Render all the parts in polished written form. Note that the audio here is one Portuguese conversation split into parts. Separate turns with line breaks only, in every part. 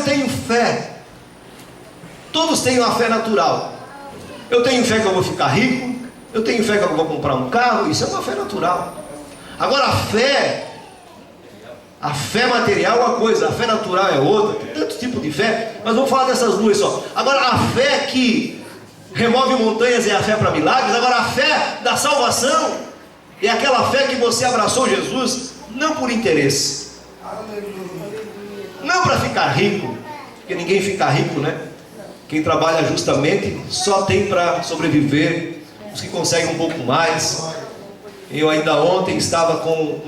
tenho fé. Todos têm uma fé natural. Eu tenho fé que eu vou ficar rico, eu tenho fé que eu vou comprar um carro, isso é uma fé natural. Agora a fé material é uma coisa, a fé natural é outra. Tem tanto tipo de fé, mas vamos falar dessas duas só. Agora a fé que remove montanhas é a fé para milagres. Agora a fé da salvação é aquela fé que você abraçou Jesus não por interesse, não para ficar rico, porque ninguém fica rico, né? Quem trabalha justamente só tem para sobreviver, os que conseguem um pouco mais. Eu ainda ontem estava com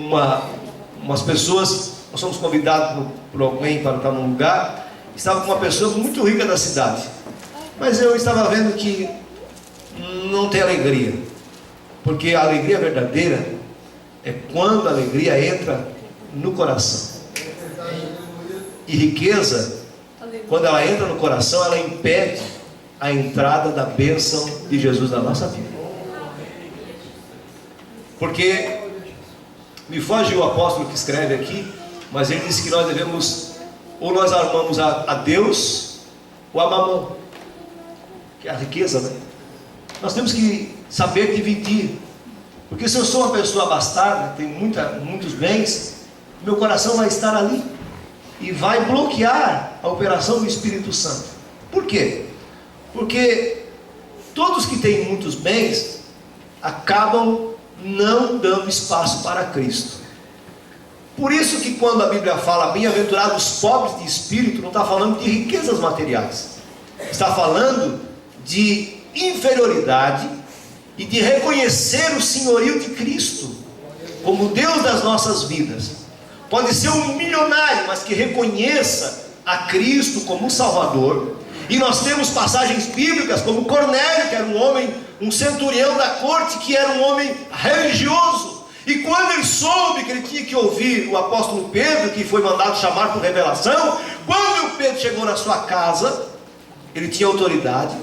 umas pessoas, nós somos convidados por alguém para estar num lugar, estava com uma pessoa muito rica da cidade, mas eu estava vendo que não tem alegria, porque a alegria verdadeira é quando a alegria entra no coração. E riqueza, quando ela entra no coração, ela impede a entrada da bênção de Jesus na nossa vida. Porque me foge o apóstolo que escreve aqui, mas ele disse que nós devemos, ou nós amamos a Deus, ou a mamão, que é a riqueza, né? Nós temos que saber dividir, porque se eu sou uma pessoa abastada, tenho muitos bens, meu coração vai estar ali e vai bloquear a operação do Espírito Santo. Por quê? Porque todos que têm muitos bens acabam não dando espaço para Cristo. Por isso que quando a Bíblia fala bem-aventurados os pobres de espírito, não está falando de riquezas materiais, está falando de inferioridade e de reconhecer o senhorio de Cristo como Deus das nossas vidas. Pode ser um milionário, mas que reconheça a Cristo como Salvador. E nós temos passagens bíblicas como Cornélio, que era um homem, um centurião da corte, que era um homem religioso. E quando ele soube que ele tinha que ouvir o apóstolo Pedro, que foi mandado chamar por revelação, quando o Pedro chegou na sua casa, ele tinha autoridade,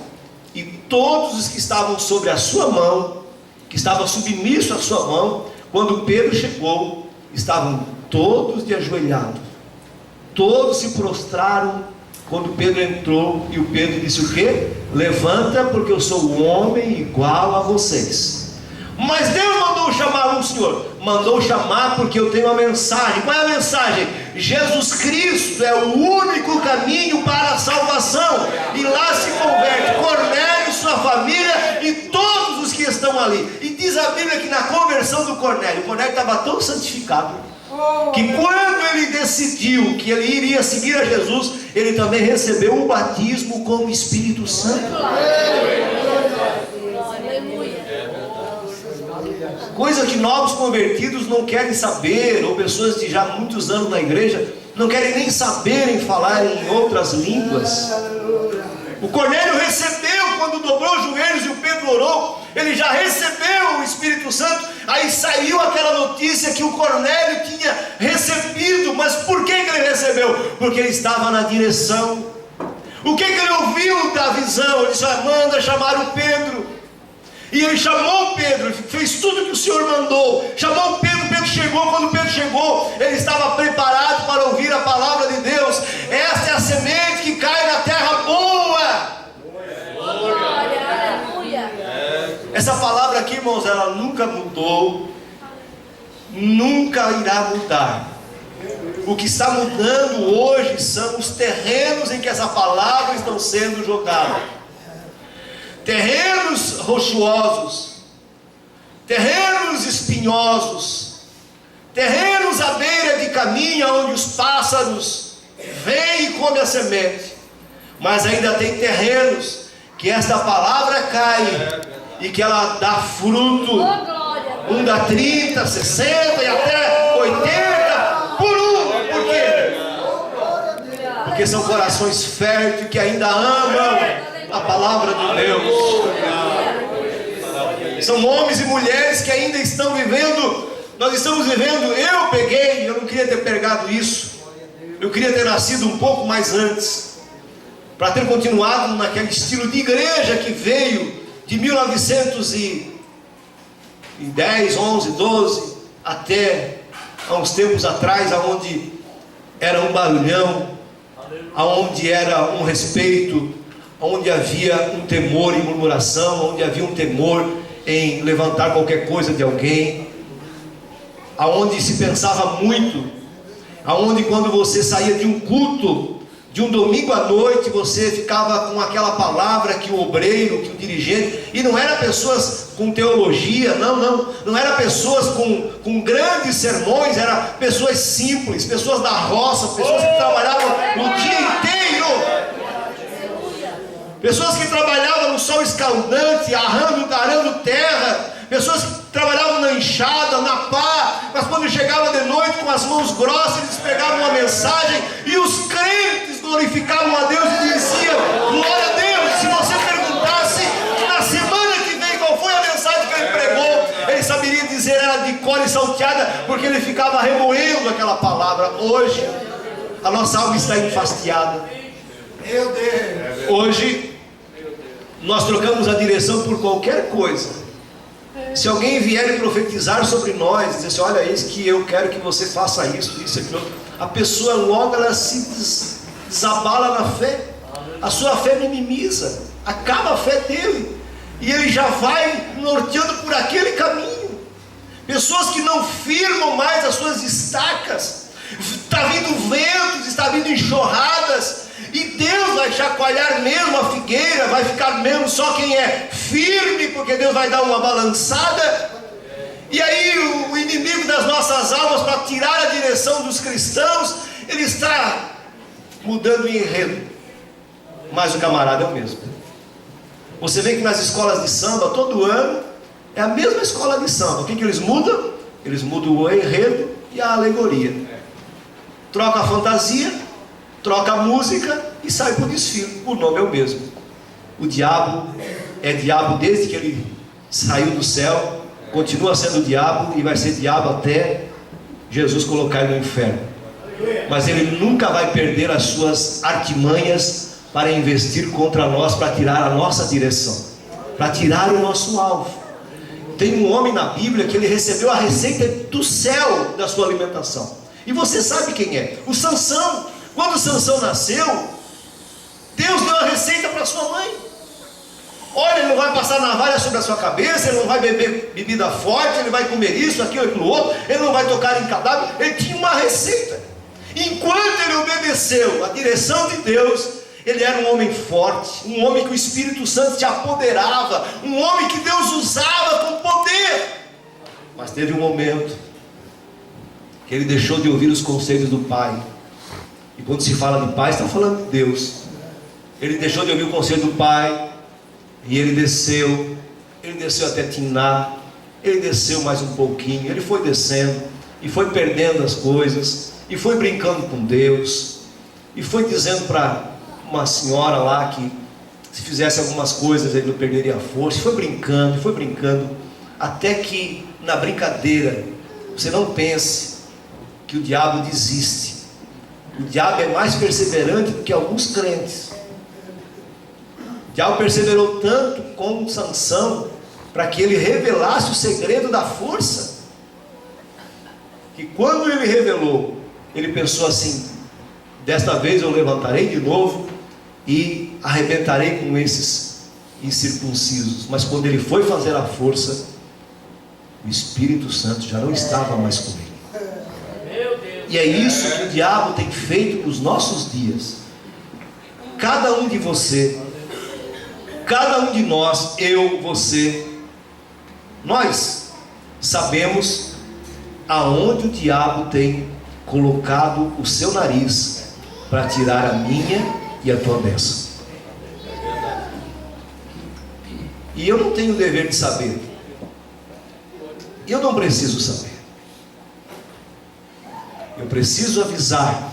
e todos os que estavam sobre a sua mão, que estavam submissos à sua mão, quando Pedro chegou, estavam todos de ajoelhados, todos se prostraram quando Pedro entrou, e o Pedro disse o quê? Levanta, porque eu sou um homem igual a vocês. Mas Deus mandou chamar um senhor, mandou chamar porque eu tenho uma mensagem. Qual é a mensagem? Jesus Cristo é o único caminho para a salvação, e lá se converte Cornélio, sua família e todos os que estão ali. E diz a Bíblia que na conversão do Cornélio, o Cornélio estava tão santificado, que quando ele decidiu que ele iria seguir a Jesus, ele também recebeu o batismo com o Espírito Santo. Coisa que novos convertidos não querem saber, ou pessoas de já muitos anos na igreja não querem nem saber em falar em outras línguas. O Cornélio recebeu quando dobrou os joelhos e o Pedro orou, ele já recebeu o Espírito Santo. Aí saiu aquela notícia que o Cornélio tinha recebido. Mas por que ele recebeu? Porque ele estava na direção. O que ele ouviu da visão? Ele disse: manda chamar o Pedro. E ele chamou Pedro, fez tudo que o Senhor mandou, chamou o Pedro. Pedro chegou. Quando Pedro chegou, ele estava preparado para ouvir a palavra de Deus. Esta é a semente que cai na terra boa. Essa palavra aqui, irmãos, ela nunca mudou, nunca irá mudar. O que está mudando hoje são os terrenos em que essa palavra estão sendo jogada. Terrenos rochosos, terrenos espinhosos, terrenos à beira de caminho, onde os pássaros vêm e comem a semente. Mas ainda tem terrenos que esta palavra cai e que ela dá fruto. Um dá 30, 60 e até 80 por um. Por quê? Porque são corações férteis que ainda amam a palavra de Deus. São homens e mulheres que ainda estão vivendo. Nós estamos vivendo. Eu não queria ter pegado isso. Eu queria ter nascido um pouco mais antes, para ter continuado naquele estilo de igreja que veio de 1910, 11, 12 até há uns tempos atrás, aonde era um barulhão, aonde era um respeito, onde havia um temor em murmuração, onde havia um temor em levantar qualquer coisa de alguém, aonde se pensava muito, aonde quando você saía de um culto, de um domingo à noite, você ficava com aquela palavra que o obreiro, que o dirigente, e não era pessoas com teologia, não era pessoas com grandes sermões, era pessoas simples, pessoas da roça, pessoas que trabalhavam o dia inteiro, pessoas que trabalhavam no sol escaldante, arando terra, pessoas que trabalhavam na enxada, na pá, mas quando chegava de noite com as mãos grossas, eles pegavam uma mensagem e os crentes glorificavam a Deus e diziam: glória a Deus. Se você perguntasse na semana que vem qual foi a mensagem que ele pregou, ele saberia dizer, era de cor e salteada, porque ele ficava remoendo aquela palavra. Hoje a nossa alma está enfastiada. Meu Deus. Hoje nós trocamos a direção por qualquer coisa. Se alguém vier e profetizar sobre nós, dizer assim: olha, isso que eu quero que você faça isso, aquilo, a pessoa logo ela se desabala na fé, a sua fé minimiza, acaba a fé dele, e ele já vai norteando por aquele caminho. Pessoas que não firmam mais as suas estacas, está vindo ventos, está vindo enxurradas, e Deus vai chacoalhar mesmo a figueira, vai ficar mesmo só quem é firme, porque Deus vai dar uma balançada. E aí o inimigo das nossas almas, para tirar a direção dos cristãos, ele está mudando o enredo, mas o camarada é o mesmo. Você vê que nas escolas de samba, todo ano, é a mesma escola de samba. O que eles mudam? Eles mudam o enredo e a alegoria. Troca a fantasia, troca a música e sai para o desfile. O nome é o mesmo. O diabo é diabo desde que ele saiu do céu, continua sendo diabo e vai ser diabo até Jesus colocar ele no inferno. Mas ele nunca vai perder as suas artimanhas para investir contra nós, para tirar a nossa direção, para tirar o nosso alvo. Tem um homem na Bíblia que ele recebeu a receita do céu da sua alimentação, e você sabe quem é? O Sansão. Quando Sansão nasceu, Deus deu a receita para sua mãe. Olha, ele não vai passar navalha sobre a sua cabeça, ele não vai beber bebida forte, ele vai comer isso, aquilo, outro, ele não vai tocar em cadáver. Ele tinha uma receita. Enquanto ele obedeceu a direção de Deus, ele era um homem forte, um homem que o Espírito Santo se apoderava, um homem que Deus usava com poder. Mas teve um momento que ele deixou de ouvir os conselhos do pai. E quando se fala de pai, está falando de Deus. Ele deixou de ouvir o conselho do pai, e ele desceu até Timná, ele desceu mais um pouquinho, ele foi descendo, e foi perdendo as coisas, e foi brincando com Deus, e foi dizendo para uma senhora lá que se fizesse algumas coisas ele não perderia a força, e foi brincando, até que na brincadeira, você não pense que o diabo desiste. O diabo é mais perseverante do que alguns crentes. O diabo perseverou tanto com Sansão, para que ele revelasse o segredo da força, que quando ele revelou, ele pensou assim: desta vez eu levantarei de novo e arrebentarei com esses incircuncisos. Mas quando ele foi fazer a força, o Espírito Santo já não estava mais com ele. E é isso que o diabo tem feito nos nossos dias. Cada um de você, cada um de nós, eu, você, nós sabemos aonde o diabo tem colocado o seu nariz para tirar a minha e a tua bênção. E eu não tenho o dever de saber. Eu não preciso saber. Eu preciso avisar,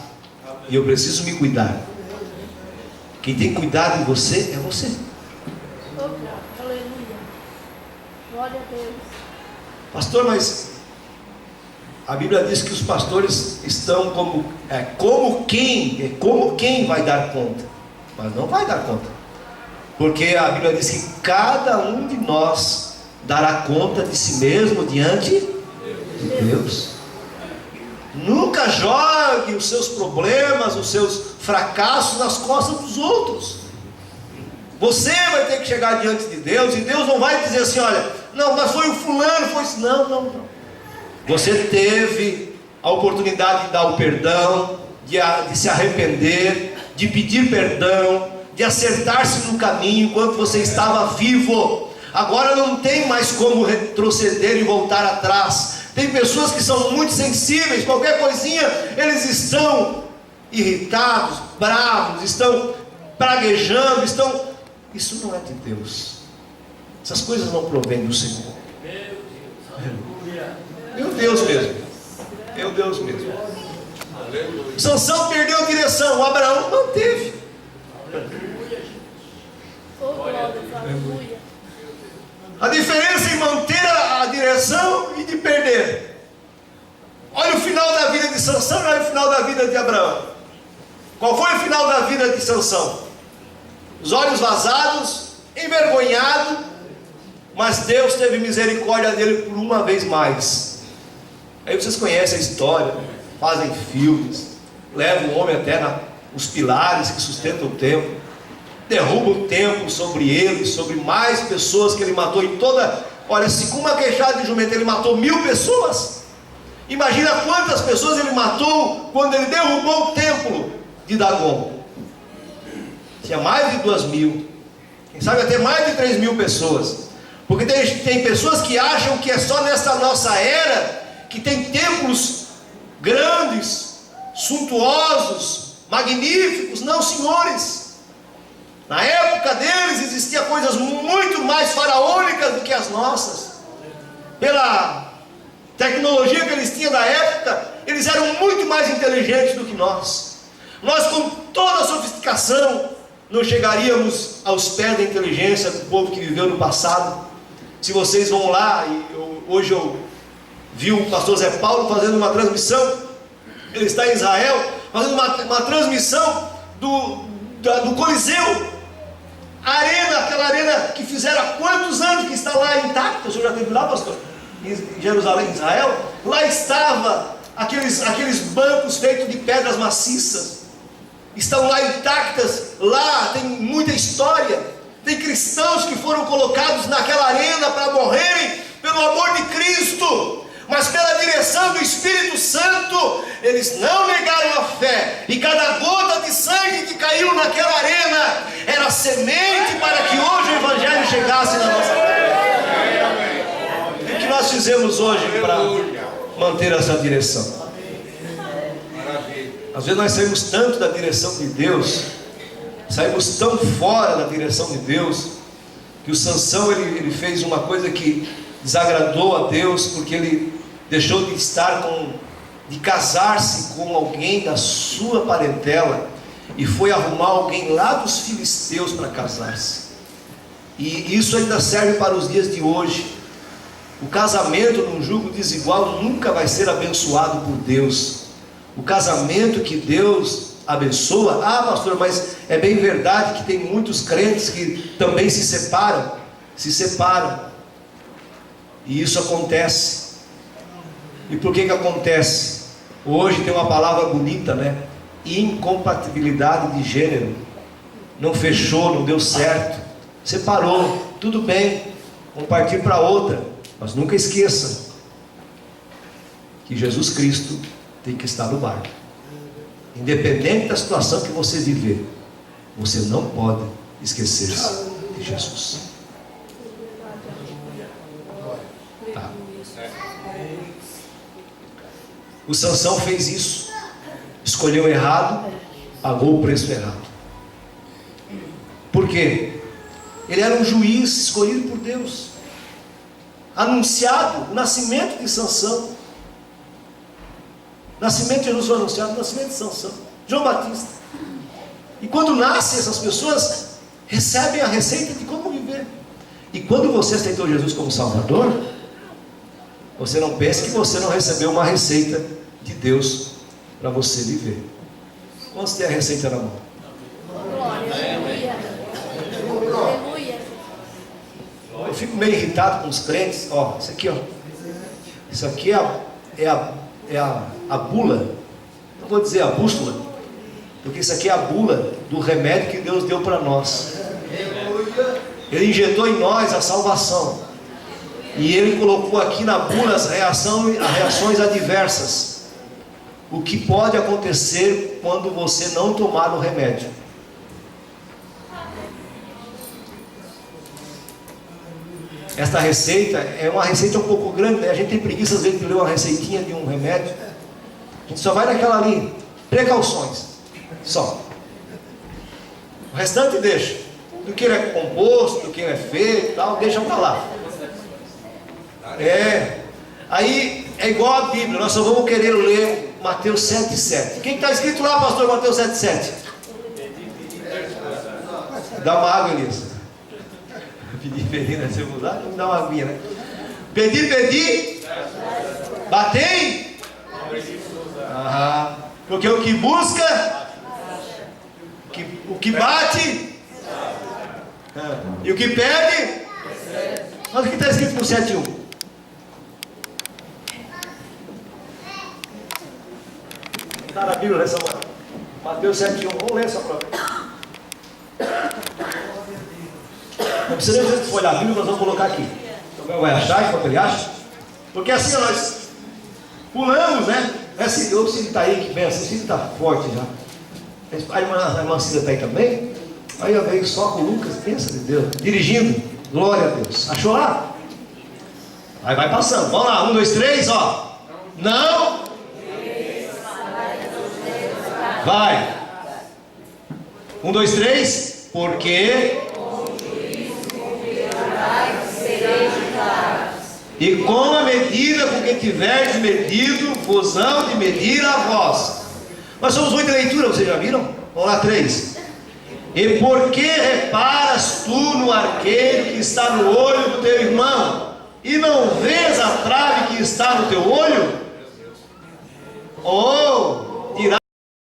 e eu preciso me cuidar. Quem tem cuidado de você é você.
Aleluia. Glória a Deus.
Pastor, mas a Bíblia diz que os pastores estão como quem vai dar conta. Mas não vai dar conta, porque a Bíblia diz que cada um de nós dará conta de si mesmo diante de Deus. Nunca jogue os seus problemas, os seus fracassos nas costas dos outros. Você vai ter que chegar diante de Deus, e Deus não vai dizer assim: olha, não, mas foi o fulano, foi isso. Não. Você teve a oportunidade de dar o perdão, de se arrepender, de pedir perdão, de acertar-se no caminho enquanto você estava vivo. Agora não tem mais como retroceder e voltar atrás. Tem pessoas que são muito sensíveis, qualquer coisinha eles estão irritados, bravos, estão praguejando, Isso não é de Deus. Essas coisas não provêm do Senhor. Meu Deus mesmo. Meu Deus mesmo. Sansão perdeu a direção, Abraão manteve. A diferença em manter a direção e de perder. Olha o final da vida de Sansão e olha o final da vida de Abraão. Qual foi o final da vida de Sansão? Os olhos vazados, envergonhado, mas Deus teve misericórdia dele por uma vez mais. Aí vocês conhecem a história, fazem filmes, levam o homem até os pilares que sustentam o templo, derruba o templo sobre ele, sobre mais pessoas que ele matou em toda. Olha, se com uma queixada de jumento ele matou 1000 pessoas, imagina quantas pessoas ele matou quando ele derrubou o templo de Dagon. Tinha mais de 2000, quem sabe até mais de 3000 pessoas, porque tem pessoas que acham que é só nesta nossa era que tem templos grandes, suntuosos, magníficos. Não, senhores. Na época deles existia coisas muito mais faraônicas do que as nossas. Pela tecnologia que eles tinham da época, eles eram muito mais inteligentes do que nós. Nós, com toda a sofisticação, não chegaríamos aos pés da inteligência do povo que viveu no passado. Se vocês vão lá, hoje eu vi o pastor Zé Paulo fazendo uma transmissão, ele está em Israel, fazendo uma transmissão do Coliseu, aquela arena que fizeram há quantos anos que está lá intacta. O senhor já esteve lá, pastor? Em Jerusalém, Israel? Lá estava aqueles bancos feitos de pedras maciças, estão lá intactas. Lá tem muita história, tem cristãos que foram colocados naquela arena para morrerem pelo amor de Cristo, mas pela direção do Espírito Santo, eles não negaram a fé, e cada gota de sangue que caiu naquela arena era semente para que hoje o Evangelho chegasse na nossa terra. E o que nós fizemos hoje para manter essa direção? Às vezes nós saímos tanto da direção de Deus, saímos tão fora da direção de Deus, que o Sansão ele fez uma coisa que desagradou a Deus, porque ele deixou de casar-se com alguém da sua parentela e foi arrumar alguém lá dos filisteus para casar-se. E isso ainda serve para os dias de hoje. O casamento num julgo desigual nunca vai ser abençoado por Deus. O casamento que Deus abençoa, pastor, mas é bem verdade que tem muitos crentes que também se separam, e isso acontece. E por que acontece? Hoje tem uma palavra bonita, né? Incompatibilidade de gênero. Não fechou, não deu certo, separou, tudo bem, vamos partir para outra, mas nunca esqueça que Jesus Cristo tem que estar no barco. Independente da situação que você viver, você não pode esquecer-se de Jesus. Tá. O Sansão fez isso, escolheu errado, pagou o preço errado. Por quê? Ele era um juiz escolhido por Deus, anunciado o nascimento de Sansão. O nascimento de Jesus foi anunciado, o nascimento de Sansão, João Batista. E quando nascem essas pessoas, recebem a receita de como viver. E quando você aceitou Jesus como Salvador, você não pense que você não recebeu uma receita de Deus para você viver. Quantos tem a receita na mão?
Aleluia.
Eu fico meio irritado com os crentes. Isso aqui, isso aqui é é a bula, não vou dizer a bússola, porque isso aqui é a bula do remédio que Deus deu para nós. Ele injetou em nós a salvação, e Ele colocou aqui na bula as reações adversas, o que pode acontecer quando você não tomar o remédio. Esta receita é uma receita um pouco grande, né? A gente tem preguiça às vezes de ler uma receitinha de um remédio. A gente só vai naquela ali, precauções, só. O restante deixa. Do que ele é composto, do que ele é feito e tal, deixa para lá. Aí é igual a Bíblia, nós só vamos querer ler Mateus 7,7. Quem está escrito lá, pastor, Mateus 7,7? Dá uma água, Elias. Pedir, né? Se eu mudar, me dá uma aguinha, né? Pedir, batei. Porque o que busca, o que bate, e o que pede. Olha o que está escrito no 7,1. Está na Bíblia nessa hora. Mateus 7,1. Vamos ler essa prova. Não precisa nem dizer que foi olhar a Bíblia, nós vamos colocar aqui. Então vai achar enquanto ele acha. Porque assim nós pulamos, né? O Cid está aí que vem assim, o Cid está forte já. A irmã Cida está aí também. Aí eu veio só com o Lucas, pensa de Deus, dirigindo, glória a Deus. Achou lá? Aí vai passando, vamos lá, 1, 2, 3, ó. Não. Vai. 1, 2, 3. Porque e com a medida com que tiverdes medido, vos hão de medir a vós. Nós somos muita leitura, vocês já viram? Vamos lá, 3. E por que reparas tu no arqueiro que está no olho do teu irmão, e não vês a trave que está no teu olho? Oh,